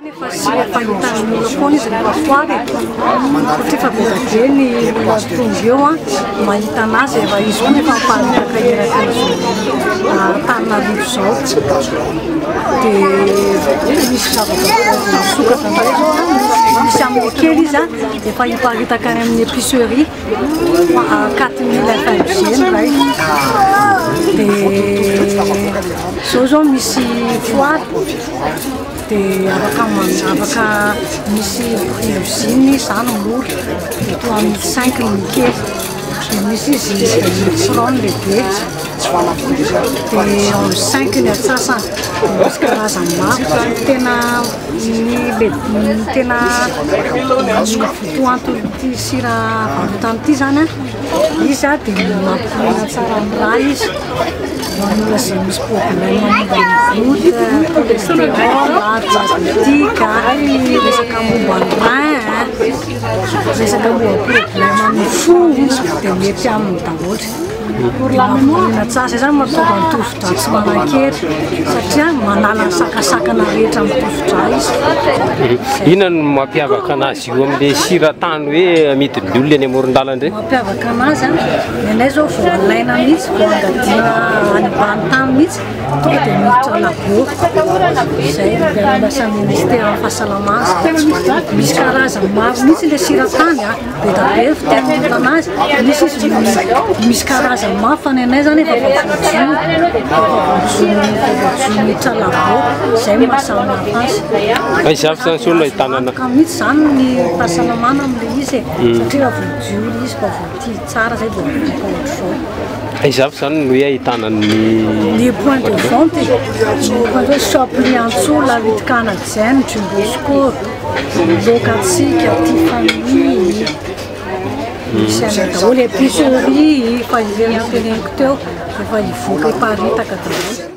Nefa sy fahitan'ny olona foana izy rehefa foary satria fa be dia ny olona tonga eo mahita anazy efa izy koa nefa miparitaka eraka Antananarivo izao dia misy zavatra misokatra indray zao misy amin'ny kely izy efa hiparitaka any amin'ny épicerie 4000 FMG indray dia zao zao misy foary dia afaka misy usine zany mora dia toa amin'ny 5 ny kely misy izy micron lehibe dia amin'ny 5 ny atsasany misy karazany maro tena fotoanty sira varotany ity zany izy dia mampirina tsara amin'ny raha izy olona izay misy problème momba ny cholestérol, diabétique, resaka momba ny rein, resaka momba problème amin'ny fo dia mety aminy daholo. Mampirina tsara zany mahatonga ny tovodra tsy manan-kery satria manala ny sakasakana rehetra amin'ny tovodra izy. Inona no mampiavaka anazy io amin'ilay siratany hoe amidin'ny olona any amoron-dalana ireny? Mampiavaka anazy nenay zao vao alaina mihitsy vao angadiana any ambany tany mihitsy tonga dia miditra labo izay miaraka ministère amin'ny fahasalamana misy karazany maro mihitsy ilay siratany be da be fitenin'olona anazy misy karazany maro fa nenay zany efa voajono miditra labo izay mahasamihafa azy. Izafy zany solo ahitana mihitsy zany ny fahasalamana amin'ilay izy satria voadio izy mba voatia tsara zay vao ohatr'izao. Izafy zany no hoe ahitana les points de vente le Chaplin en dessous la vitre canadienne Jumbosco Locatsika Tiffany misy any daholo épicerie fa iverenteneniko teo efa hivoaka hiparitaka daholo.